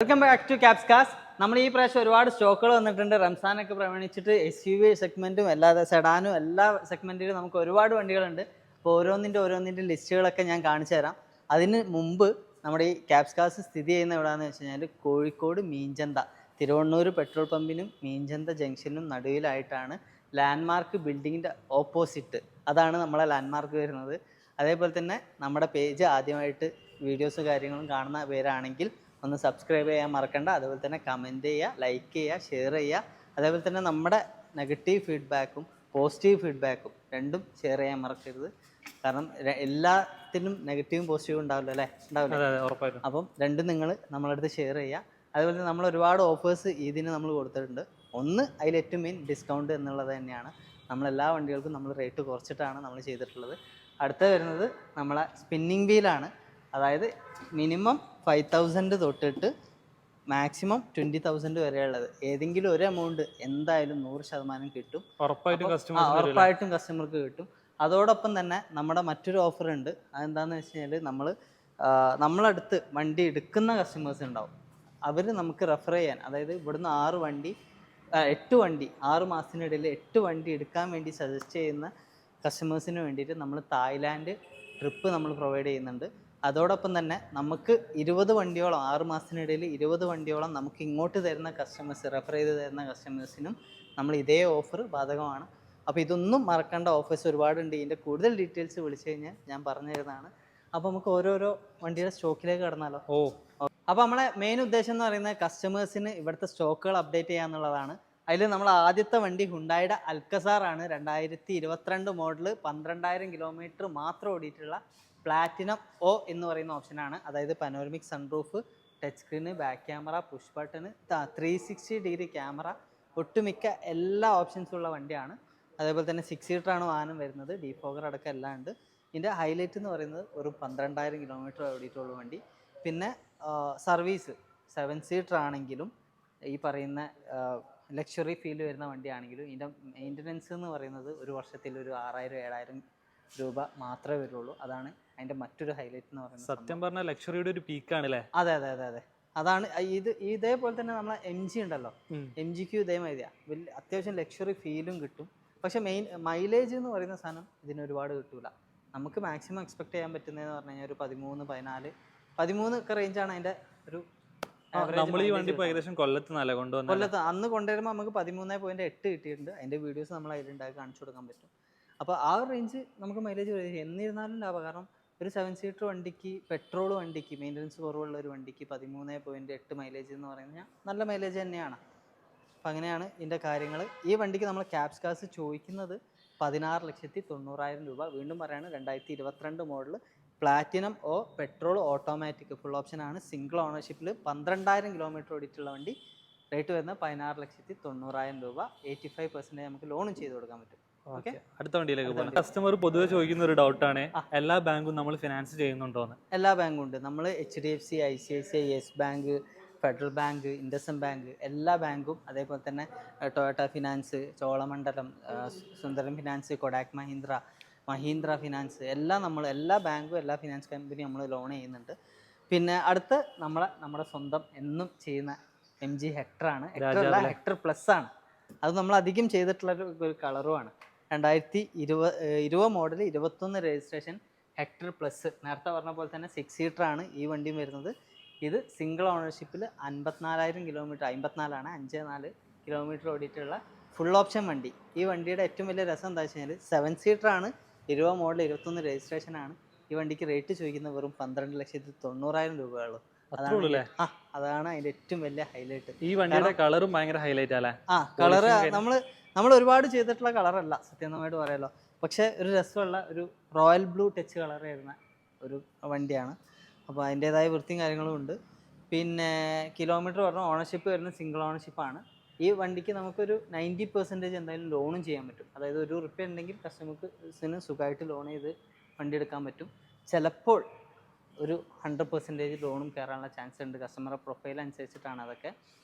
Welcome back to ക്യാപ്സ്കാസ്. നമ്മൾ ഈ പ്രാവശ്യം ഒരുപാട് സ്റ്റോക്കുകൾ വന്നിട്ടുണ്ട്. റംസാനൊക്കെ പ്രമാണിച്ചിട്ട് SUV സെഗ്മെൻറ്റും അല്ലാതെ സെഡാനും എല്ലാ സെഗ്മെൻറ്റിലും നമുക്ക് ഒരുപാട് വണ്ടികളുണ്ട്. അപ്പോൾ ഓരോന്നിൻ്റെ ലിസ്റ്റുകളൊക്കെ ഞാൻ കാണിച്ചു തരാം. അതിന് മുമ്പ് നമ്മുടെ ഈ ക്യാപ്സ്കാസ് സ്ഥിതി ചെയ്യുന്ന എവിടെയാണെന്ന് വെച്ച് കഴിഞ്ഞാൽ കോഴിക്കോട് മീഞ്ചന്ത തിരുവണ്ണൂർ പെട്രോൾ പമ്പിനും മീഞ്ചന്ത ജംഗ്ഷനും നടുവിലായിട്ടാണ്. ലാൻഡ്മാർക്ക് ബിൽഡിങ്ങിൻ്റെ ഓപ്പോസിറ്റ് അതാണ് നമ്മളെ ലാൻഡ്മാർക്ക് വരുന്നത്. അതേപോലെ തന്നെ നമ്മുടെ പേജ് ആദ്യമായിട്ട് വീഡിയോസ് കാര്യങ്ങളും കാണുന്ന പേരാണെങ്കിൽ ഒന്ന് സബ്സ്ക്രൈബ് ചെയ്യാൻ മറക്കണ്ട. അതുപോലെ തന്നെ കമൻറ്റ് ചെയ്യുക, ലൈക്ക് ചെയ്യുക, ഷെയർ ചെയ്യുക. അതേപോലെ തന്നെ നമ്മുടെ നെഗറ്റീവ് ഫീഡ്ബാക്കും പോസിറ്റീവ് ഫീഡ്ബാക്കും രണ്ടും ഷെയർ ചെയ്യാൻ മറക്കരുത്. കാരണം എല്ലാത്തിനും നെഗറ്റീവും പോസിറ്റീവും ഉണ്ടാവില്ല അല്ലേ? ഉണ്ടാവില്ല. അപ്പം രണ്ടും നിങ്ങൾ നമ്മളടുത്ത് ഷെയർ ചെയ്യുക. അതുപോലെ തന്നെ നമ്മൾ ഒരുപാട് ഓഫേഴ്സ് ഇതിന് നമ്മൾ കൊടുത്തിട്ടുണ്ട്. ഒന്ന് അതിൽ ഏറ്റവും മെയിൻ ഡിസ്കൗണ്ട് എന്നുള്ളത് തന്നെയാണ്. നമ്മളെല്ലാ വണ്ടികൾക്കും നമ്മൾ റേറ്റ് കുറച്ചിട്ടാണ് നമ്മൾ ചെയ്തിട്ടുള്ളത്. അടുത്ത വരുന്നത് നമ്മളെ സ്പിന്നിങ് വീലാണ്. അതായത് മിനിമം 5,000 തൊട്ടിട്ട് മാക്സിമം 20,000 വരെയുള്ളത് ഏതെങ്കിലും ഒരു എമൗണ്ട് എന്തായാലും 100% കിട്ടും. ഉറപ്പായിട്ടും കസ്റ്റമർക്ക് കിട്ടും. അതോടൊപ്പം തന്നെ നമ്മുടെ മറ്റൊരു ഓഫർ ഉണ്ട്. അതെന്താണെന്ന് വെച്ച് കഴിഞ്ഞാൽ നമ്മളടുത്ത് വണ്ടി എടുക്കുന്ന കസ്റ്റമേഴ്സ് ഉണ്ടാവും. അവർ നമുക്ക് റെഫർ ചെയ്യാൻ, അതായത് ഇവിടുന്ന് 8 വണ്ടി 6 മാസത്തിനിടയിൽ 8 വണ്ടി എടുക്കാൻ വേണ്ടി സജസ്റ്റ് ചെയ്യുന്ന കസ്റ്റമേഴ്സിന് വേണ്ടിയിട്ട് നമ്മൾ തായ്ലാൻഡ് ട്രിപ്പ് നമ്മൾ പ്രൊവൈഡ് ചെയ്യുന്നുണ്ട്. അതോടൊപ്പം തന്നെ നമുക്ക് 20 വണ്ടിയോളം 6 മാസത്തിനിടയിൽ 20 വണ്ടിയോളം നമുക്ക് ഇങ്ങോട്ട് തരുന്ന കസ്റ്റമേഴ്സ്, റെഫർ ചെയ്ത് തരുന്ന കസ്റ്റമേഴ്സിനും നമ്മൾ ഇതേ ഓഫർ ബാധകമാണ്. അപ്പോൾ ഇതൊന്നും മറക്കേണ്ട ഓഫേഴ്സ് ഒരുപാടുണ്ട്. ഇതിൻ്റെ കൂടുതൽ ഡീറ്റെയിൽസ് വിളിച്ചു കഴിഞ്ഞാൽ ഞാൻ പറഞ്ഞു തരുന്നതാണ്. അപ്പോൾ നമുക്ക് ഓരോരോ വണ്ടിയുടെ സ്റ്റോക്കിലേക്ക് കടന്നാലോ? അപ്പോൾ നമ്മളെ മെയിൻ ഉദ്ദേശം എന്ന് പറയുന്നത് കസ്റ്റമേഴ്സിന് ഇവിടുത്തെ സ്റ്റോക്കുകൾ അപ്ഡേറ്റ് ചെയ്യുക എന്നുള്ളതാണ്. അതിൽ നമ്മൾ ആദ്യത്തെ വണ്ടി ഹുണ്ടായുടെ അൽക്കസാറാണ്. 2022 മോഡൽ, 12,000 കിലോമീറ്റർ മാത്രം ഓടിയിട്ടുള്ള പ്ലാറ്റിനം O എന്ന് പറയുന്ന ഓപ്ഷനാണ്. അതായത് panoramic sunroof, touch screen, back camera, push button, 360 degree camera, ഒട്ടുമിക്ക എല്ലാ ഓപ്ഷൻസും ഉള്ള വണ്ടിയാണ്. അതേപോലെ തന്നെ 6 സീറ്ററാണ് വാഹനം വരുന്നത്. ഡീഫോഗർ അടക്കം എല്ലാം ഉണ്ട്. ഇതിൻ്റെ ഹൈലൈറ്റ് എന്ന് പറയുന്നത് ഒരു 12,000 കിലോമീറ്റർ ഓടിയിട്ടുള്ള വണ്ടി. പിന്നെ സർവീസ് 7 സീറ്റർ ആണെങ്കിലും ഈ പറയുന്ന ലക്ഷറി ഫീൽ വരുന്ന വണ്ടിയാണെങ്കിലും ഇതിൻ്റെ മെയിൻ്റനൻസ് എന്ന് പറയുന്നത് ഒരു വർഷത്തിൽ ഒരു 6,000-7,000 രൂപ മാത്രമേ വരുള്ളൂ. അതാണ് അതിൻ്റെ മറ്റൊരു ഹൈലൈറ്റ് എന്ന് പറയുന്നത്. സത്യം പറഞ്ഞാൽ ലക്ഷറിയുടെ ഒരു പീക്കാണ് അല്ലേ? അതെ. അതാണ് ഇതേപോലെ തന്നെ നമ്മളെ MG ഉണ്ടല്ലോ, MGക്കും ഇതേമാതിരിയാണ്. വലിയ അത്യാവശ്യം ലക്ഷറി ഫീലും കിട്ടും. പക്ഷെ മൈലേജ് എന്ന് പറയുന്ന സാധനം ഇതിന് ഒരുപാട് കിട്ടൂല. നമുക്ക് മാക്സിമം എക്സ്പെക്ട് ചെയ്യാൻ പറ്റുന്നതെന്ന് പറഞ്ഞു കഴിഞ്ഞാൽ ഒരു 13, 14, 13 ഒക്കെ റേഞ്ചാണ് അതിൻ്റെ ഒരു. നമ്മൾ ഈ വണ്ടി ഏകദേശം കൊല്ലത്ത് അന്ന് കൊണ്ടുവരുമ്പോൾ നമുക്ക് 13.8 കിട്ടിയിട്ടുണ്ട്. അതിൻ്റെ വീഡിയോസ് നമ്മൾ അതിലുണ്ടാക്കി കാണിച്ചു കൊടുക്കാൻ പറ്റും. അപ്പോൾ ആ ഒരു റേഞ്ച് നമുക്ക് മൈലേജ് എന്നിരുന്നാലും ലാഭം. കാരണം ഒരു 7 സീറ്റർ വണ്ടിക്ക്, പെട്രോൾ വണ്ടിക്ക്, മെയിൻ്റനൻസ് കുറവുള്ള ഒരു വണ്ടിക്ക് 13.8 മൈലേജ് എന്ന് പറയുന്നത് നല്ല മൈലേജ് തന്നെയാണ്. അപ്പം അങ്ങനെയാണ് ഇതിൻ്റെ കാര്യങ്ങൾ. ഈ വണ്ടിക്ക് നമ്മൾ ക്യാപ്സ്കാസ് ചോദിക്കുന്നത് 16,90,000 രൂപ. വീണ്ടും പറയാണ്, 2022 model platinum O petrol automatic full ഓപ്ഷനാണ്. സിംഗിൾ ഓണർഷിപ്പിൽ 12,000 കിലോമീറ്റർ ഓടിയിട്ടുള്ള വണ്ടി. റേറ്റ് വരുന്നത് 16,90,000 രൂപ. 85% നമുക്ക് ലോണും ചെയ്ത് കൊടുക്കാൻ പറ്റും. അടുത്ത വണ്ടിയിലേക്ക് പോകാം. കസ്റ്റമർ പൊതുവെ ചോദിക്കുന്ന ഒരു ഡൗട്ടാണ്, എല്ലാ ബാങ്കും നമ്മൾ ഫിനാൻസ് ചെയ്യുന്നുണ്ടോന്ന്? എല്ലാ ബാങ്കും ഉണ്ട്. നമ്മൾ HDFC, ICICI, yes bank, federal bank, IndusInd bank, എല്ലാ ബാങ്കും, അതേപോലെ തന്നെ ടൊയോട്ട ഫിനാൻസ്, ചോളമണ്ഡലം, സുന്ദരം ഫിനാൻസ്, കൊഡാക് മഹീന്ദ്ര ഫിനാൻസ്, എല്ലാ ബാങ്കും എല്ലാ ഫിനാൻസ് കമ്പനിയും നമ്മൾ ലോൺ ചെയ്യുന്നുണ്ട്. പിന്നെ അടുത്ത് നമ്മുടെ സ്വന്തം എന്നും ചെയ്യുന്ന MG ഹെക്ടറാണ്. ഹെക്ടർ പ്ലസ് ആണ്. അത് നമ്മൾ അധികം ചെയ്തിട്ടുള്ള ഒരു കളറുമാണ്. 2020 മോഡൽ, 21 രജിസ്ട്രേഷൻ ഹെക്ടർ പ്ലസ്. നേരത്തെ പറഞ്ഞ പോലെ തന്നെ 6 സീറ്ററാണ് ഈ വണ്ടിയും വരുന്നത്. ഇത് സിംഗിൾ ഓണർഷിപ്പിൽ 54,000 കിലോമീറ്റർ, 54 കിലോമീറ്റർ ഓടിയിട്ടുള്ള ഫുൾ ഓപ്ഷൻ വണ്ടി. ഈ വണ്ടിയുടെ ഏറ്റവും വലിയ രസം എന്താ വെച്ച് കഴിഞ്ഞാൽ 7 സീറ്ററാണ്, 20 മോഡൽ, 21 രജിസ്ട്രേഷനാണ്. ഈ വണ്ടിക്ക് റേറ്റ് ചോദിക്കുന്നത് വെറും 12,90,000 രൂപയുള്ളൂ. അതാണ് അതിന്റെ ഏറ്റവും വലിയ ഹൈലൈറ്റ്. ഈ വണ്ടിയുടെ കളറും ഭയങ്കര ഹൈലൈറ്റ് അല്ലേ? കളറ് നമ്മൾ ഒരുപാട് ചെയ്തിട്ടുള്ള കളറല്ല, സത്യമായിട്ട് പറയാലോ. പക്ഷെ ഒരു രസമുള്ള ഒരു റോയൽ ബ്ലൂ ടച്ച് കളർ വരുന്ന ഒരു വണ്ടിയാണ്. അപ്പോൾ അതിൻ്റെതായ വൃത്തിയും കാര്യങ്ങളും ഉണ്ട്. പിന്നെ കിലോമീറ്റർ പറഞ്ഞാൽ ഓണർഷിപ്പ് വരുന്ന സിംഗിൾ ഓണർഷിപ്പാണ്. ഈ വണ്ടിക്ക് നമുക്കൊരു 90% എന്തായാലും ലോണും ചെയ്യാൻ പറ്റും. അതായത് ഒരു റുപ്യ ഉണ്ടെങ്കിൽ കസ്റ്റമർക്ക് സുഖമായിട്ട് ലോൺ ചെയ്ത് വണ്ടി എടുക്കാൻ പറ്റും. ചിലപ്പോൾ ഒരു 100% ലോണും കയറാനുള്ള ചാൻസ് ഉണ്ട്. കസ്റ്റമറുടെ പ്രൊഫൈൽ അനുസരിച്ചിട്ടാണ് അതൊക്കെ.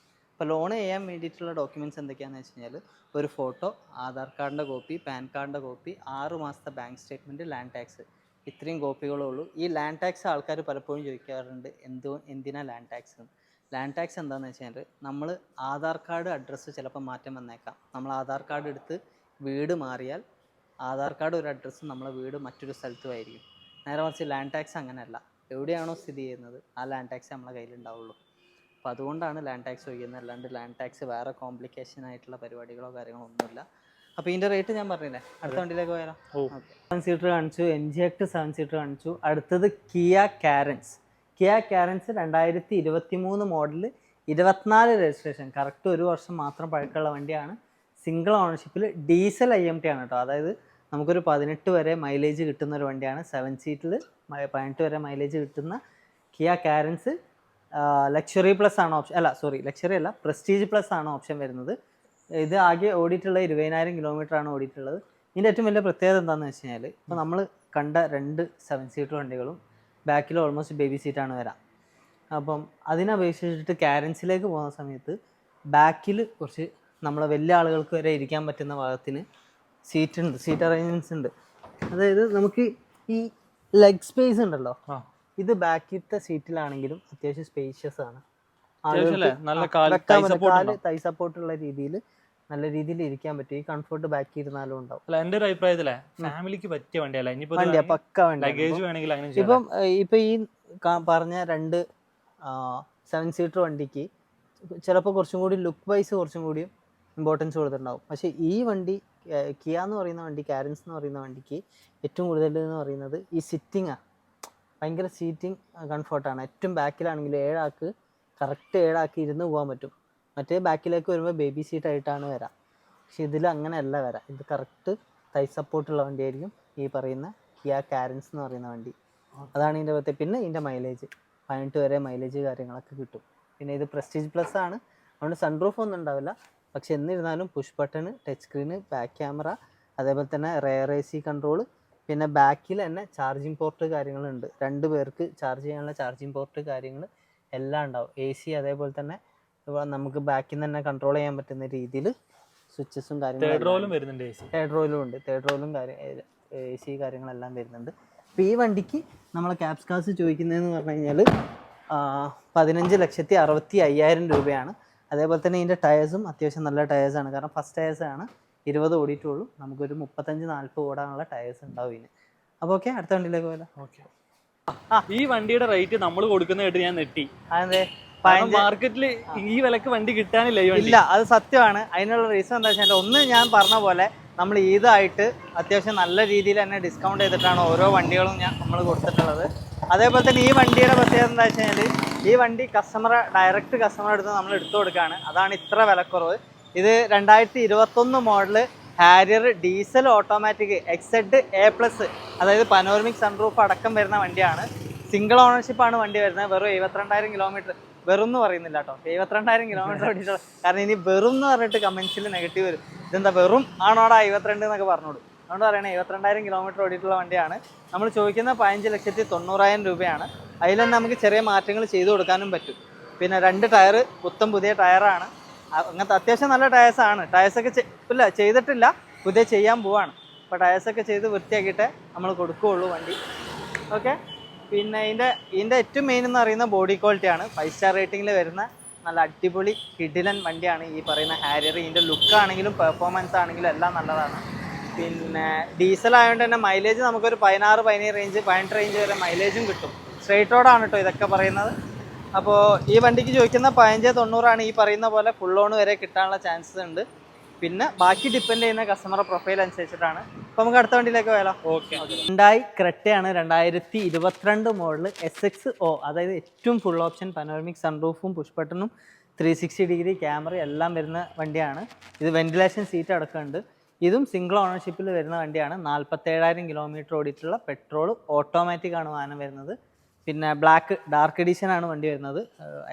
അപ്പോൾ ലോൺ ചെയ്യാൻ വേണ്ടിയിട്ടുള്ള ഡോക്യുമെൻറ്റ്സ് എന്തൊക്കെയാണെന്ന് വെച്ച് കഴിഞ്ഞാൽ ഒരു ഫോട്ടോ, ആധാർ കാർഡിൻ്റെ കോപ്പി, പാൻ കാർഡിൻ്റെ കോപ്പി, 6 മാസത്തെ ബാങ്ക് സ്റ്റേറ്റ്മെൻറ്റ്, ലാൻഡ് ടാക്സ്, ഇത്രയും കോപ്പികളേ ഉള്ളൂ. ഈ ലാൻഡ് ടാക്സ് ആൾക്കാർ പലപ്പോഴും ചോദിക്കാറുണ്ട്, എന്തിനാ ലാൻഡ് ടാക്സ്? ലാൻഡ് ടാക്സ് എന്താണെന്ന് വെച്ചാൽ നമ്മൾ ആധാർ കാർഡ് അഡ്രസ്സ് ചിലപ്പോൾ മാറ്റം വന്നേക്കാം. നമ്മൾ ആധാർ കാർഡ് എടുത്ത് വീട് മാറിയാൽ ആധാർ കാർഡ് ഒരു അഡ്രസ്സും നമ്മളെ വീട് മറ്റൊരു സ്ഥലത്തുമായിരിക്കും. നേരെ മറിച്ച് ലാൻഡ് ടാക്സ് അങ്ങനെയല്ല. എവിടെയാണോ സ്ഥിതി ചെയ്യുന്നത് ആ ലാൻഡ് ടാക്സ് നമ്മളെ കയ്യിലുണ്ടാവുള്ളൂ. അപ്പോൾ അതുകൊണ്ടാണ് ലാൻഡ് ടാക്സ് ഒഴിക്കുന്നത്. അല്ലാണ്ട് ലാൻഡ് ടാക്സ് വേറെ കോംപ്ലിക്കേഷൻ ആയിട്ടുള്ള പരിപാടികളോ കാര്യങ്ങളോ ഒന്നുമില്ല. അപ്പോൾ ഇതിൻ്റെ റേറ്റ് ഞാൻ പറഞ്ഞില്ലേ. അടുത്ത വണ്ടിയിലേക്ക് പോയാലോ? 7 സീറ്റർ കാണിച്ചു, NGX 7 സീറ്റർ കാണിച്ചു. അടുത്തത് Kia Carens. Kia Carens 2023 model, 24 registration, correct 1 വർഷം മാത്രം പഴക്കമുള്ള വണ്ടിയാണ്. സിംഗിൾ ഓണർഷിപ്പിൽ ഡീസൽ IMT ആണ് കേട്ടോ. അതായത് നമുക്കൊരു 18 വരെ മൈലേജ് കിട്ടുന്ന ഒരു വണ്ടിയാണ്. 7 സീറ്റിൽ 18 വരെ മൈലേജ് കിട്ടുന്ന കിയ കാരൻസ്. ലക്ഷറി പ്ലസ് ആണ് ഓപ്ഷൻ, അല്ല സോറി ലക്ഷറി അല്ല, പ്രസ്റ്റീജ് പ്ലസ് ആണ് ഓപ്ഷൻ വരുന്നത്. ഇത് ആകെ ഓടിയിട്ടുള്ള 20,000 കിലോമീറ്റർ ആണ് ഓടിയിട്ടുള്ളത്. ഇതിൻ്റെ ഏറ്റവും വലിയ പ്രത്യേകത എന്താണെന്ന് വെച്ച് കഴിഞ്ഞാൽ ഇപ്പോൾ നമ്മൾ കണ്ട 2 7 സീറ്റർ വണ്ടികളും ബാക്കിൽ ഓൾമോസ്റ്റ് ബേബി സീറ്റാണ് വരാം. അപ്പം അതിനപേക്ഷിച്ചിട്ട് കാരൻസിലേക്ക് പോകുന്ന സമയത്ത് ബാക്കിൽ കുറച്ച് നമ്മളെ വലിയ ആളുകൾക്ക് വരെ ഇരിക്കാൻ പറ്റുന്ന ഭാഗത്തിന് സീറ്റ് അറേഞ്ച്മെൻറ്റ്സ് ഉണ്ട്. അതായത് നമുക്ക് ഈ ലെഗ് സ്പേസ് ഉണ്ടല്ലോ, ഇത് ബാക്കിലത്തെ സീറ്റിലാണെങ്കിലും അത്യാവശ്യം സ്പേഷ്യസ് ആണ്. തൈ സപ്പോർട്ടുള്ള രീതിയിൽ നല്ല രീതിയിൽ ഇരിക്കാൻ പറ്റും. ഈ കംഫർട്ട് ബാക്കി ഇരുന്നാലും ഉണ്ടാവും. എന്റെ ഒരു അഭിപ്രായത്തിലെ ഫാമിലിക്ക് പറ്റിയ വണ്ടിയാ, പക്ക വണ്ടി. ഇപ്പൊ ഈ പറഞ്ഞ 2 7 സീറ്റർ വണ്ടിക്ക് ചിലപ്പോൾ കുറച്ചും കൂടി ലുക്ക് വൈസ് കുറച്ചും കൂടിയും ഇമ്പോർട്ടൻസ് കൊടുത്തിട്ടുണ്ടാവും. പക്ഷേ ഈ വണ്ടി കിയ എന്ന് പറയുന്ന വണ്ടി, കാരൻസ് എന്ന് പറയുന്ന വണ്ടിക്ക് ഏറ്റവും കൂടുതൽ എന്ന് പറയുന്നത് ഈ സിറ്റിങ്ങാണ്. ഭയങ്കര സീറ്റിംഗ് കംഫർട്ടാണ്. ഏറ്റവും ബാക്കിലാണെങ്കിൽ 7 ആൾക്ക് കറക്റ്റ് 7 ആൾക്ക് ഇരുന്ന് പോകാൻ പറ്റും. മറ്റേ ബാക്കിലേക്ക് വരുമ്പോൾ ബേബി സീറ്റായിട്ടാണ് വരാം. പക്ഷെ ഇതിൽ അങ്ങനെയല്ല വരാം. ഇത് കറക്റ്റ് തൈ സപ്പോർട്ടുള്ള വണ്ടിയായിരിക്കും ഈ പറയുന്ന കിയ കാരൻസ് എന്ന് പറയുന്ന വണ്ടി. അതാണ് ഇതിൻ്റെ പ്രത്യേകത. പിന്നെ ഇതിൻ്റെ മൈലേജ് 18 വരെ മൈലേജ് കാര്യങ്ങളൊക്കെ കിട്ടും. പിന്നെ ഇത് പ്രസ്റ്റീജ് പ്ലസ് ആണ്, അതുകൊണ്ട് സൺറൂഫ് ഒന്നും ഉണ്ടാവില്ല. പക്ഷെ എന്നിരുന്നാലും push button, touch screen, back camera, അതേപോലെ തന്നെ റെയർ AC കൺട്രോൾ, പിന്നെ ബാക്കിൽ തന്നെ ചാർജിങ് പോർട്ട് കാര്യങ്ങളുണ്ട്. 2 പേർക്ക് ചാർജ് ചെയ്യാനുള്ള ചാർജിങ് പോർട്ട് കാര്യങ്ങൾ എല്ലാം ഉണ്ടാവും. AC അതേപോലെ തന്നെ നമുക്ക് ബാക്കിൽ നിന്ന് തന്നെ കൺട്രോൾ ചെയ്യാൻ പറ്റുന്ന രീതിയിൽ സ്വിച്ചസും കാര്യങ്ങളും. തേർഡ് റോയിലും ഉണ്ട്. തേർഡ് റോയിലും AC കാര്യങ്ങളെല്ലാം വരുന്നുണ്ട്. അപ്പോൾ ഈ വണ്ടിക്ക് നമ്മളെ ക്യാപ്സ് കാസ് ചോദിക്കുന്നതെന്ന് പറഞ്ഞു കഴിഞ്ഞാൽ 15,65,000 രൂപയാണ്. അതേപോലെ തന്നെ ഇതിൻ്റെ ടയേഴ്സും അത്യാവശ്യം നല്ല ടയേഴ്സാണ്. കാരണം ഫസ്റ്റ് ടയേഴ്സാണ്, 20 ഓടിയിട്ടുള്ളൂ. നമുക്കൊരു 35-40 ഓടാനുള്ള ടയേഴ്സ് ഉണ്ടാവും ഇതിന്. അപ്പോൾ ഓക്കെ, അടുത്ത വണ്ടിയിലേക്ക് പോയാലോ? ഓക്കെ. ഈ വണ്ടിയുടെ റേറ്റ് നമ്മൾ കൊടുക്കുന്നതായിട്ട് ഞാൻ നെട്ടി. അതെ, മാർക്കറ്റിൽ ഈ വിലക്ക് വണ്ടി കിട്ടാനില്ല. ഇല്ല, അത് സത്യമാണ്. അതിനുള്ള റീസൺ എന്താ വെച്ചാൽ, ഒന്ന് ഞാൻ പറഞ്ഞ പോലെ നമ്മൾ ഈദായിട്ട് അത്യാവശ്യം നല്ല രീതിയിൽ തന്നെ ഡിസ്കൗണ്ട് ചെയ്തിട്ടാണ് ഓരോ വണ്ടികളും നമ്മൾ കൊടുത്തിട്ടുള്ളത്. അതേപോലെ തന്നെ ഈ വണ്ടിയുടെ പ്രത്യേകത എന്താ വെച്ച് കഴിഞ്ഞാൽ, ഈ വണ്ടി ഡയറക്റ്റ് കസ്റ്റമർ അടുത്ത് നമ്മൾ എടുത്തു കൊടുക്കുകയാണ്. അതാണ് ഇത്ര വിലക്കുറവ്. ഇത് 2021 model Harrier diesel automatic XZ A+, അതായത് പനോരമിക് സൺറൂഫ് അടക്കം വരുന്ന വണ്ടിയാണ്. സിംഗിൾ ഓണർഷിപ്പാണ് വണ്ടി വരുന്നത്. വെറും 72,000 കിലോമീറ്റർ. വെറും എന്ന് പറയുന്നില്ല കേട്ടോ, 72,000 കിലോമീറ്റർ ഓടിയിട്ടുള്ള. കാരണം ഇനി വെറും എന്ന് പറഞ്ഞിട്ട് കമൻസിൽ നെഗറ്റീവ് വരും. ഇതെന്താ വെറും ആണോടാ 72 എന്നൊക്കെ പറഞ്ഞോളൂ. അതുകൊണ്ട് പറയണേ 72,000 കിലോമീറ്റർ ഓടിയിട്ടുള്ള വണ്ടിയാണ്. നമ്മൾ ചോദിക്കുന്ന 15,90,000 രൂപയാണ്. അതിൽ തന്നെ നമുക്ക് ചെറിയ മാറ്റങ്ങൾ ചെയ്തു കൊടുക്കാനും പറ്റും. പിന്നെ 2 ടയർ പുത്തൻ പുതിയ ടയറാണ്. അങ്ങനത്തെ അത്യാവശ്യം നല്ല ടയേഴ്സാണ്. ടയേഴ്സൊക്കെ ചെയ്തിട്ടില്ല, പുതിയ ചെയ്യാൻ പോവാണ്. അപ്പോൾ ടയേഴ്സൊക്കെ ചെയ്ത് വൃത്തിയാക്കിയിട്ടേ നമ്മൾ കൊടുക്കുകയുള്ളൂ വണ്ടി. ഓക്കെ. പിന്നെ ഇതിൻ്റെ ഏറ്റവും മെയിൻ എന്ന് പറയുന്ന ബോഡി ക്വാളിറ്റിയാണ്. 5 സ്റ്റാർ റേറ്റിംഗിൽ വരുന്ന നല്ല അടിപൊളി കിടിലൻ വണ്ടിയാണ് ഈ പറയുന്ന ഹാരിയർ. ഇതിൻ്റെ ലുക്കാണെങ്കിലും പെർഫോമൻസ് ആണെങ്കിലും എല്ലാം നല്ലതാണ്. പിന്നെ ഡീസൽ ആയതുകൊണ്ട് തന്നെ മൈലേജ് നമുക്കൊരു 16-17 റേഞ്ച് 18 റേഞ്ച് വരെ മൈലേജും കിട്ടും. സ്ട്രെയിറ്റ് റോഡാണ് കേട്ടോ ഇതൊക്കെ പറയുന്നത്. അപ്പോൾ ഈ വണ്ടിക്ക് ചോദിക്കുന്ന 15,90,000 ഈ പറയുന്ന പോലെ ഫുൾ ഓൺ വരെ കിട്ടാനുള്ള ചാൻസസ് ഉണ്ട്. പിന്നെ ബാക്കി ഡിപ്പെൻഡ് ചെയ്യുന്ന കസ്റ്റമർ പ്രൊഫൈൽ അനുസരിച്ചിട്ടാണ്. അപ്പോൾ നമുക്ക് അടുത്ത വണ്ടിയിലേക്ക് പോയാലോ? ഓക്കെ. ഹ്യുണ്ടായി ക്രെറ്റയാണ് 2022 മോഡൽ SXO, അതായത് ഏറ്റവും ഫുൾ ഓപ്ഷൻ പനോരമിക് സൺറൂഫും പുഷ് ബട്ടണും 360 ഡിഗ്രി ക്യാമറ എല്ലാം വരുന്ന വണ്ടിയാണ്. ഇത് വെന്റിലേഷൻ സീറ്റ് അടക്കമുണ്ട്. ഇതും സിംഗിൾ ഓണർഷിപ്പിൽ വരുന്ന വണ്ടിയാണ്. 47,000 കിലോമീറ്റർ ഓടിയിട്ടുള്ള പെട്രോൾ ഓട്ടോമാറ്റിക് ആണ് വാഹനം വരുന്നത്. പിന്നെ ഡാർക്ക് എഡീഷൻ ആണ് വണ്ടി വരുന്നത്.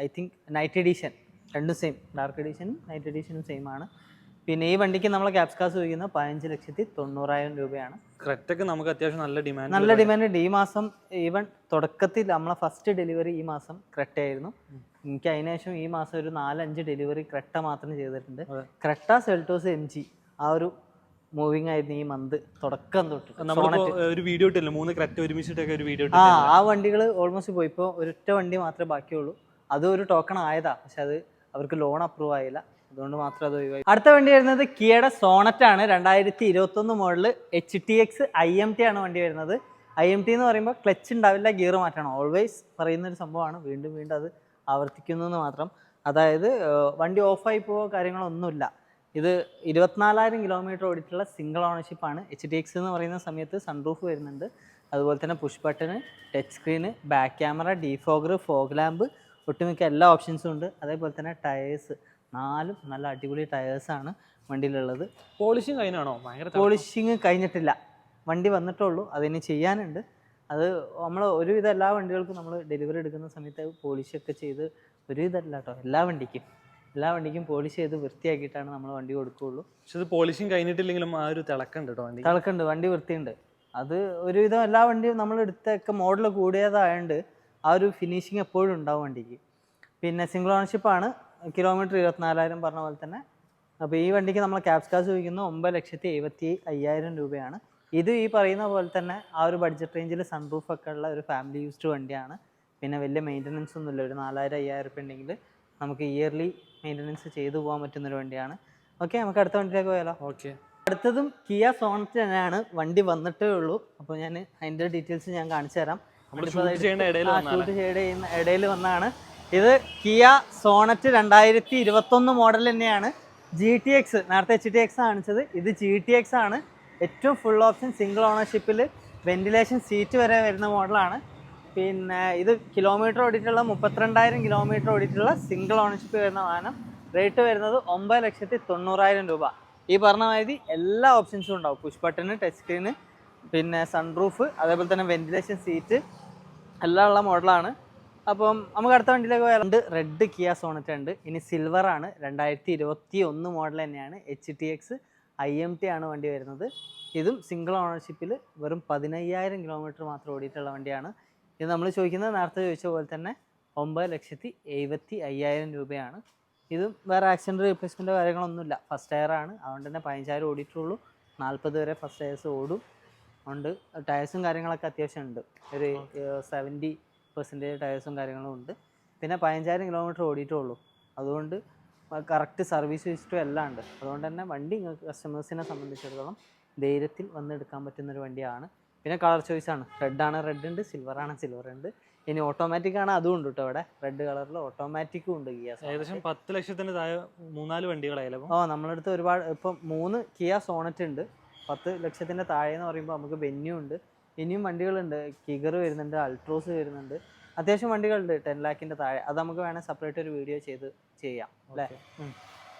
ഐ തിങ്ക് നൈറ്റ് എഡീഷൻ, രണ്ടും സെയിം. ഡാർക്ക് എഡീഷനും നൈറ്റ് എഡീഷനും സെയിം ആണ്. പിന്നെ ഈ വണ്ടിക്ക് നമ്മൾ ക്യാപ്സ് കാസ് ചോദിക്കുന്നത് 15,90,000 രൂപയാണ്. ക്രെറ്റയ്ക്ക് നമുക്ക് അത്യാവശ്യം നല്ല ഡിമാൻഡ് ഉണ്ട്. ഈ മാസം ഈവൻ തുടക്കത്തിൽ നമ്മളെ ഫസ്റ്റ് ഡെലിവറി ഈ മാസം ക്രെറ്റ ആയിരുന്നു. എനിക്ക് അതിനുശേഷം ഈ മാസം ഒരു 4-5 ഡെലിവറി ക്രെറ്റ മാത്രം ചെയ്തിട്ടുണ്ട്. ക്രെറ്റ, സെൽറ്റോസ്, MG ആ ഒരു മൂവിങ് ആയിരുന്നു ഈ മന്ത് തുടക്കം തൊട്ട്. ഒരു വീഡിയോ ഇട്ടില്ല, 3 ക്രെറ്റ ഒരുമിച്ചിട്ടൊക്കെ ഒരു വീഡിയോ. ആ വണ്ടികൾ ഓൾമോസ്റ്റ് പോയി. ഇപ്പോൾ ഒരൊറ്റ വണ്ടി മാത്രമേ ബാക്കിയുള്ളൂ. അതൊരു ടോക്കൺ ആയതാ, പക്ഷെ അത് അവർക്ക് ലോൺ അപ്രൂവ് ആയില്ല, അതുകൊണ്ട് മാത്രം അത് ഒഴിവായി. അടുത്ത വണ്ടി വരുന്നത് കിയയുടെ സോണറ്റ് ആണ്. 2021 മോഡൽ HTX IMT ആണ് വണ്ടി വരുന്നത്. IMT എന്ന് പറയുമ്പോൾ ക്ലച്ച് ഉണ്ടാവില്ല, ഗിയർ മാറ്റണം, ഓൾവേസ് പറയുന്നൊരു സംഭവമാണ്, വീണ്ടും വീണ്ടും അത് ആവർത്തിക്കുന്നു എന്ന് മാത്രം. അതായത് വണ്ടി ഓഫായി പോവോ കാര്യങ്ങളൊന്നുമില്ല. ഇത് 24,000 കിലോമീറ്റർ ഓടിയിട്ടുള്ള സിംഗിൾ ഓണർഷിപ്പാണ്. HTX എന്ന് പറയുന്ന സമയത്ത് സൺറൂഫ് വരുന്നുണ്ട്, അതുപോലെ തന്നെ push button, touch screen, back camera, defogger, fog lamp, ഒട്ടുമിക്ക എല്ലാ ഓപ്ഷൻസും ഉണ്ട്. അതേപോലെ തന്നെ ടയേഴ്സ് 4 നല്ല അടിപൊളി ടയേഴ്സാണ് വണ്ടിയിലുള്ളത്. പോളിഷിങ് കഴിഞ്ഞാണോ? ഭയങ്കര പോളിഷിങ് കഴിഞ്ഞിട്ടില്ല, വണ്ടി വന്നിട്ടുള്ളൂ, അതിന് ചെയ്യാനുണ്ട്. അത് നമ്മൾ ഒരുവിധം എല്ലാ വണ്ടികൾക്കും നമ്മൾ ഡെലിവറി എടുക്കുന്ന സമയത്ത് പോളിഷൊക്കെ ചെയ്ത്, ഒരുവിധമല്ല കേട്ടോ, എല്ലാ വണ്ടിക്കും പോളിഷ് ചെയ്ത് വൃത്തിയാക്കിയിട്ടാണ് നമ്മൾ വണ്ടി കൊടുക്കുകയുള്ളൂ. പക്ഷെ ഇത് പോളിഷിങ് കഴിഞ്ഞിട്ടില്ലെങ്കിലും ആ ഒരു തിളക്കുണ്ട് കേട്ടോ, തിളക്കുണ്ട്, വണ്ടി വൃത്തിയുണ്ട്. അത് ഒരുവിധം എല്ലാ വണ്ടിയും നമ്മൾ എടുത്തൊക്കെ മോഡൽ കൂടിയതായതുകൊണ്ട് ആ ഒരു ഫിനിഷിങ് എപ്പോഴും ഉണ്ടാവും വണ്ടിക്ക്. പിന്നെ സിംഗിൾ ഓണർഷിപ്പാണ്, കിലോമീറ്റർ 24,000 പറഞ്ഞ പോലെ തന്നെ. അപ്പോൾ ഈ വണ്ടിക്ക് നമ്മൾ ക്യാപ്സ് കാശ് ചോദിക്കുന്നത് 9,75,000 രൂപയാണ്. ഇത് ഈ പറയുന്ന പോലെ തന്നെ ആ ഒരു ബഡ്ജറ്റ് റേഞ്ചിൽ സൺറൂഫൊക്കെ ഉള്ള ഒരു ഫാമിലി യൂസ്ഡ് വണ്ടിയാണ്. പിന്നെ വലിയ മെയിൻ്റനൻസ് ഒന്നുമില്ല, ഒരു 4,000-5,000 രൂപ ഉണ്ടെങ്കിൽ നമുക്ക് ഇയർലി മെയിൻ്റനൻസ് ചെയ്തു പോകാൻ പറ്റുന്നൊരു വണ്ടിയാണ്. ഓക്കെ, നമുക്ക് അടുത്ത വണ്ടിയിലേക്ക് പോയാലോ? ഓക്കെ, അടുത്തതും കിയ സോണറ്റ് തന്നെയാണ്. വണ്ടി വന്നിട്ടേ ഉള്ളൂ, അപ്പോൾ ഞാൻ അതിൻ്റെ ഡീറ്റെയിൽസ് ഞാൻ കാണിച്ചു തരാം. ഷൂട്ട് ചെയ്യുന്ന ഇടയിൽ വന്നാണ്. ഇത് കിയ സോണറ്റ് 2021 മോഡൽ തന്നെയാണ്. GTX, നേരത്തെ HTX കാണിച്ചത്, ഇത് GTX ആണ്. ഏറ്റവും ഫുൾ ഓപ്ഷൻ സിംഗിൾ ഓണർഷിപ്പിൽ വെന്റിലേഷൻ സീറ്റ് വരെ വരുന്ന മോഡലാണ്. പിന്നെ ഇത് കിലോമീറ്റർ ഓടിയിട്ടുള്ള 32,000 കിലോമീറ്റർ ഓടിയിട്ടുള്ള സിംഗിൾ ഓണർഷിപ്പ് വരുന്ന വാഹനം. റേറ്റ് വരുന്നത് 9,90,000 രൂപ. ഈ പറഞ്ഞ മാതിരി എല്ലാ ഓപ്ഷൻസും ഉണ്ടാവും, പുഷ് ബട്ടണ്, ടച്ച് സ്ക്രീന്, പിന്നെ സൺറൂഫ്, അതേപോലെ തന്നെ വെന്റിലേഷൻ സീറ്റ് എല്ലാം ഉള്ള മോഡലാണ്. അപ്പം നമുക്ക് അടുത്ത വണ്ടിയിലേക്ക് പോയാലുണ്ട്. റെഡ് കിയ സോണറ്റ് ഉണ്ട്. ഇനി സിൽവർ ആണ്, 2021 മോഡൽ തന്നെയാണ്. HTX IMT ആണ് വണ്ടി വരുന്നത്. ഇതും സിംഗിൾ ഓണർഷിപ്പിൽ വെറും 15,000 കിലോമീറ്റർ മാത്രം ഓടിയിട്ടുള്ള വണ്ടിയാണ്. ഇത് നമ്മൾ ചോദിക്കുന്നത് നേരത്തെ ചോദിച്ച പോലെ തന്നെ 9,75,000 രൂപയാണ്. ഇതും വേറെ ആക്സിഡൻറ്റ് റീപ്ലേസ്മെൻറ്റോ കാര്യങ്ങളൊന്നുമില്ല, ഫസ്റ്റ് ടയർ ആണ്, അതുകൊണ്ട് തന്നെ 15,000 ഓടിയിട്ടുള്ളൂ. 40 വരെ ഫസ്റ്റ് ടയേഴ്സ് ഓടും. ഉണ്ട് ടയേഴ്സും കാര്യങ്ങളൊക്കെ അത്യാവശ്യം ഉണ്ട്, ഒരു 70% ടയേഴ്സും കാര്യങ്ങളും ഉണ്ട്. പിന്നെ 15,000 കിലോമീറ്റർ ഓടിയിട്ടുള്ളൂ, അതുകൊണ്ട് കറക്റ്റ് സർവീസ് ഹിസ്റ്ററി എല്ലാം ഉണ്ട്. അതുകൊണ്ട് തന്നെ വണ്ടി നിങ്ങൾക്ക് കസ്റ്റമേഴ്സിനെ സംബന്ധിച്ചിടത്തോളം ധൈര്യത്തിൽ വന്നെടുക്കാൻ പറ്റുന്നൊരു വണ്ടിയാണ്. പിന്നെ കളർ ചോയ്സാണ്, റെഡാണ് റെഡ് ഉണ്ട്, സിൽവറാണ് സിൽവർ ഉണ്ട്. ഇനി ഓട്ടോമാറ്റിക് ആണ്, അതും ഉണ്ട് കേട്ടോ ഇവിടെ. റെഡ് കളറിൽ ഓട്ടോമാറ്റിക്കും ഉണ്ട്. കിയ ഏകദേശം 10 ലക്ഷത്തിന് താഴെ 3-4 വണ്ടികളായാലും നമ്മളടുത്ത് ഒരുപാട്, ഇപ്പം 3 കിയ സോണറ്റ് ഉണ്ട്. 10 ലക്ഷത്തിൻ്റെ താഴെ എന്ന് പറയുമ്പോൾ നമുക്ക് വെന്യൂ ഉണ്ട്, ഇനിയും വണ്ടികളുണ്ട്. കിഗർ വരുന്നുണ്ട്, അൾട്രോസ് വരുന്നുണ്ട്, അത്യാവശ്യം വണ്ടികളുണ്ട് 10 ലാഖിൻ്റെ താഴെ. അത് നമുക്ക് വേണമെങ്കിൽ സെപ്പറേറ്റ് ഒരു വീഡിയോ ചെയ്യാം അല്ലേ.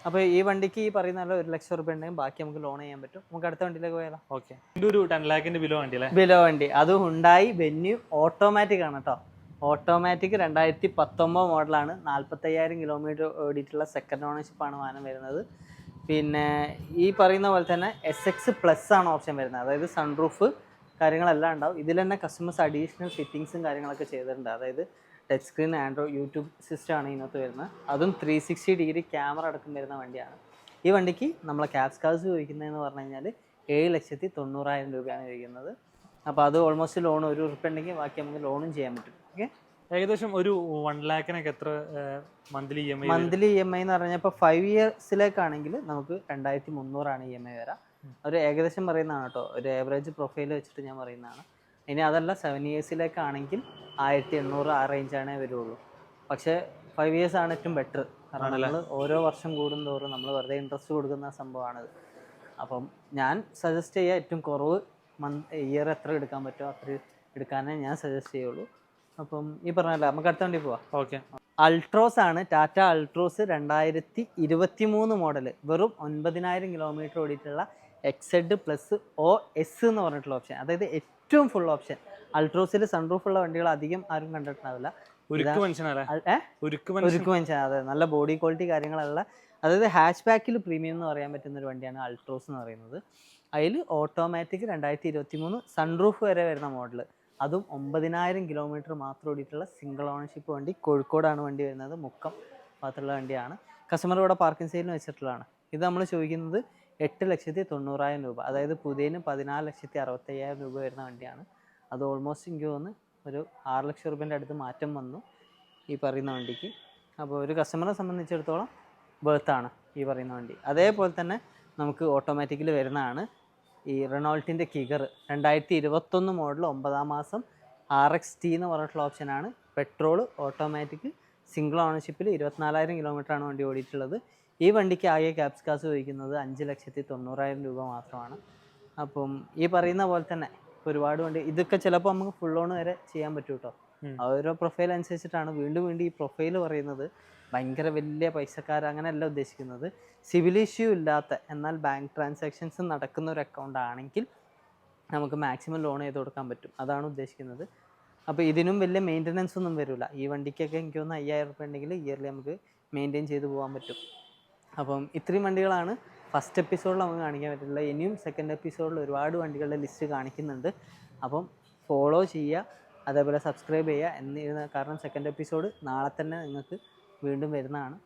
അപ്പോൾ ഈ വണ്ടിക്ക് ഈ പറയുന്ന 1 ലക്ഷം രൂപ ഉണ്ടെങ്കിൽ ബാക്കി നമുക്ക് ലോൺ ചെയ്യാൻ പറ്റും. നമുക്ക് അടുത്ത വണ്ടിയിലേക്ക് പോയാലോ? ഓക്കെ, ഒരു 10 ലാഖിൻ്റെ ബിലോ വണ്ടി അല്ലേ? ബിലോ വണ്ടി, അത് ഹുണ്ടായി വെന്യൂ ഓട്ടോമാറ്റിക് ആണ് കേട്ടോ. ഓട്ടോമാറ്റിക് 2019 മോഡലാണ്. 45,000 കിലോമീറ്റർ ഓടിയിട്ടുള്ള സെക്കൻഡ് ഓണർഷിപ്പാണ് വാഹനം വരുന്നത്. പിന്നെ ഈ പറയുന്ന പോലെ തന്നെ SX+ ആണ് ഓപ്ഷൻ വരുന്നത്, അതായത് സൺറൂഫ് കാര്യങ്ങളെല്ലാം ഉണ്ടാവും. ഇതിൽ തന്നെ കസ്റ്റമേഴ്സ് അഡീഷണൽ ഫിറ്റിങ്സും കാര്യങ്ങളൊക്കെ ചെയ്തിട്ടുണ്ട്. അതായത് touch screen, Android, YouTube system ആണ് ഇതിനകത്ത് വരുന്നത്. അതും 360 ഡിഗ്രി ക്യാമറ അടക്കം വരുന്ന വണ്ടിയാണ്. ഈ വണ്ടിക്ക് നമ്മളെ ക്യാപ്സ് കാശ് ചോദിക്കുന്നതെന്ന് പറഞ്ഞു കഴിഞ്ഞാൽ 7,90,000 രൂപയാണ് ചോദിക്കുന്നത്. അപ്പോൾ അത് ഓൾമോസ്റ്റ് ലോൺ 1 ഉറുപ്പ ഉണ്ടെങ്കിൽ ബാക്കി നമുക്ക് ലോണും ചെയ്യാൻ പറ്റും. ഓക്കെ, ഏകദേശം ഒരു 1 ലാഖിനൊക്കെ എത്ര മന്ത്ലി EMI എന്ന് പറഞ്ഞാൽ ഇപ്പോൾ 5 ഇയേഴ്സിലേക്കാണെങ്കിൽ നമുക്ക് 2,300 EMI വരാം. ഒരു ഏകദേശം പറയുന്നതാണ് കേട്ടോ, ഒരു ആവറേജ് പ്രൊഫൈൽ വെച്ചിട്ട് ഞാൻ പറയുന്നതാണ്. ഇനി അതല്ല 7 ഇയേഴ്സിലേക്കാണെങ്കിൽ 1,800 ആ റേഞ്ചാണേ വരുള്ളൂ. പക്ഷേ 5 ഇയേഴ്സ് ആണ് ഏറ്റവും ബെറ്റർ, കാരണം നമ്മൾ ഓരോ വർഷം കൂടുന്തോറും നമ്മൾ വെറുതെ ഇൻട്രസ്റ്റ് കൊടുക്കുന്ന സംഭവമാണത്. അപ്പം ഞാൻ സജസ്റ്റ് ചെയ്യുക ഏറ്റവും കുറവ് ഇയർ എത്ര എടുക്കാൻ പറ്റുമോ അത്ര എടുക്കാനേ ഞാൻ സജസ്റ്റ് ചെയ്യുള്ളൂ. അപ്പം ഈ പറഞ്ഞല്ലോ, നമുക്ക് അടുത്ത വണ്ടി പോവാം. ഓക്കെ, അൾട്രോസ് ആണ്, ടാറ്റ അൾട്രോസ് 2023 മോഡൽ. വെറും 9,000 കിലോമീറ്റർ ഓടിയിട്ടുള്ള XZ+ OS എന്ന് പറഞ്ഞിട്ടുള്ള ഓപ്ഷൻ, അതായത് ഏറ്റവും ഫുൾ ഓപ്ഷൻ. അൾട്രോസിൽ സൺറൂഫ് ഉള്ള വണ്ടികൾ അധികം ആരും കണ്ടിട്ടുണ്ടാവില്ല. ഉരുക്ക് മനുഷ്യൻ, അതെ, നല്ല ബോഡി ക്വാളിറ്റി കാര്യങ്ങളുള്ള, അതായത് ഹാച്ച് ബാക്കിൽ പ്രീമിയം എന്ന് പറയാൻ പറ്റുന്ന ഒരു വണ്ടിയാണ് അൾട്രോസ് എന്ന് പറയുന്നത്. അതിൽ ഓട്ടോമാറ്റിക് 2023 സൺറൂഫ് വരെ വരുന്ന മോഡൽ, അതും 9,000 കിലോമീറ്റർ മാത്രം ഓടിയിട്ടുള്ള സിംഗിൾ ഓണർഷിപ്പ് വണ്ടി. കോഴിക്കോടാണ് വണ്ടി വരുന്നത്, മുക്കം ഭാഗത്തുള്ള വണ്ടിയാണ്. കസ്റ്റമർ ഇവിടെ പാർക്കിംഗ് സൈഡിൽ വെച്ചിട്ടുള്ളതാണ്. ഇത് നമ്മൾ ചോദിക്കുന്നത് 8,90,000 രൂപ, അതായത് പുതിയതിന് 14,65,000 രൂപ വരുന്ന വണ്ടിയാണ്. അത് ഓൾമോസ്റ്റ് എനിക്ക് തോന്നുന്നു ഒരു 6 ലക്ഷം രൂപേൻ്റെ അടുത്ത് മാറ്റം വന്നു. ഈ പറയുന്ന വണ്ടിക്ക്. അപ്പോൾ ഒരു കസ്റ്റമറെ സംബന്ധിച്ചിടത്തോളം ബർത്താണ് ഈ പറയുന്ന വണ്ടി. അതേപോലെ തന്നെ നമുക്ക് ഓട്ടോമാറ്റിക്കലി വരുന്നതാണ് ഈ റെനോൾട്ടിൻ്റെ കിഗർ 2021 മോഡൽ 9ാം മാസം RXT എന്ന് പറഞ്ഞിട്ടുള്ള ഓപ്ഷനാണ്. പെട്രോൾ ഓട്ടോമാറ്റിക് സിംഗിൾ ഓണർഷിപ്പിൽ 24,000 കിലോമീറ്ററാണ് വണ്ടി ഓടിയിട്ടുള്ളത്. ഈ വണ്ടിക്ക് ആകെ ക്യാപ്സ് കാശ് ചോദിക്കുന്നത് 5,90,000 രൂപ മാത്രമാണ്. അപ്പം ഈ പറയുന്ന പോലെ തന്നെ ഒരുപാട് വണ്ടി ഇതൊക്കെ ചിലപ്പോൾ നമുക്ക് ഫുൾ ഓൺ വരെ ചെയ്യാൻ പറ്റും കേട്ടോ. ഓരോ പ്രൊഫൈൽ അനുസരിച്ചിട്ടാണ്. വീണ്ടും ഈ പ്രൊഫൈൽ പറയുന്നത് ഭയങ്കര വലിയ പൈസക്കാർ അങ്ങനെയല്ല ഉദ്ദേശിക്കുന്നത്. സിവിൽ ഇഷ്യൂ ഇല്ലാത്ത എന്നാൽ ബാങ്ക് ട്രാൻസാക്ഷൻസ് നടക്കുന്ന ഒരു അക്കൗണ്ട് ആണെങ്കിൽ നമുക്ക് മാക്സിമം ലോൺ ചെയ്ത് കൊടുക്കാൻ പറ്റും, അതാണ് ഉദ്ദേശിക്കുന്നത്. അപ്പോൾ ഇതിനും വലിയ മെയിൻ്റനൻസ് ഒന്നും വരില്ല. ഈ വണ്ടിക്കൊക്കെ എനിക്ക് തോന്നുന്നു 5,000 രൂപ ഉണ്ടെങ്കിൽ ഇയർലി നമുക്ക് മെയിൻറ്റെയിൻ ചെയ്ത് പോകാൻ പറ്റും. അപ്പം ഇത്രയും വണ്ടികളാണ് ഫസ്റ്റ് എപ്പിസോഡിൽ നമുക്ക് കാണിക്കാൻ പറ്റുള്ളത്. ഇനിയും സെക്കൻഡ് എപ്പിസോഡിൽ ഒരുപാട് വണ്ടികളുടെ ലിസ്റ്റ് കാണിക്കുന്നുണ്ട്. അപ്പം ഫോളോ ചെയ്യുക, അതേപോലെ സബ്സ്ക്രൈബ് ചെയ്യുക എന്നിരുന്ന, കാരണം സെക്കൻഡ് എപ്പിസോഡ് നാളെ തന്നെ നിങ്ങൾക്ക് വീണ്ടും വരുന്നതാണ്.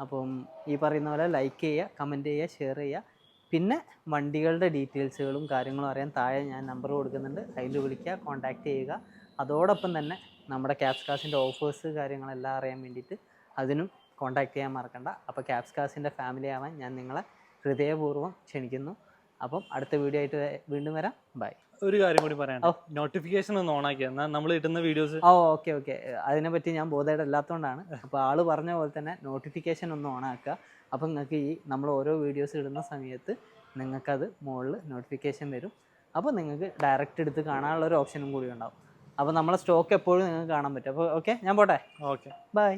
അപ്പം ഈ പറയുന്ന പോലെ ലൈക്ക് ചെയ്യുക, കമൻറ്റ് ചെയ്യുക, ഷെയർ ചെയ്യുക. പിന്നെ വണ്ടികളുടെ ഡീറ്റെയിൽസുകളും കാര്യങ്ങളും അറിയാൻ താഴെ ഞാൻ നമ്പർ കൊടുക്കുന്നുണ്ട്, അതിൽ വിളിക്കുക, കോൺടാക്റ്റ് ചെയ്യുക. അതോടൊപ്പം തന്നെ നമ്മുടെ ക്യാപ്സ് കാസിൻ്റെ ഓഫേഴ്സ് കാര്യങ്ങളെല്ലാം അറിയാൻ വേണ്ടിയിട്ട് അതിനും കോൺടാക്റ്റ് ചെയ്യാൻ മറക്കണ്ട. അപ്പോൾ ക്യാപ്സ് കാസിൻ്റെ ഫാമിലി ആവാൻ ഞാൻ നിങ്ങളെ ഹൃദയപൂർവ്വം ക്ഷണിക്കുന്നു. അപ്പം അടുത്ത വീഡിയോ ആയിട്ട് വീണ്ടും വരാം. ബൈ. ഒരു കാര്യം കൂടി പറയാം, നോട്ടിഫിക്കേഷൻ ഒന്ന് ഓൺ ആക്കി എന്നാൽ നമ്മൾ ഇടുന്ന വീഡിയോസ്. ഓക്കെ അതിനെപ്പറ്റി ഞാൻ ബോധമായിട്ട് അല്ലാത്തതുകൊണ്ടാണ്. അപ്പോൾ ആൾ പറഞ്ഞ പോലെ തന്നെ നോട്ടിഫിക്കേഷൻ ഒന്ന് ഓൺ ആക്കുക. അപ്പം നിങ്ങൾക്ക് ഈ നമ്മൾ ഓരോ വീഡിയോസ് ഇടുന്ന സമയത്ത് നിങ്ങൾക്കത് മുകളിൽ നോട്ടിഫിക്കേഷൻ വരും. അപ്പോൾ നിങ്ങൾക്ക് ഡയറക്റ്റ് എടുത്ത് കാണാനുള്ള ഒരു ഓപ്ഷനും കൂടി ഉണ്ടാവും. അപ്പോൾ നമ്മളെ സ്റ്റോക്ക് എപ്പോഴും നിങ്ങൾക്ക് കാണാൻ പറ്റും. അപ്പോൾ ഓക്കെ, ഞാൻ പോട്ടെ. Okay, by.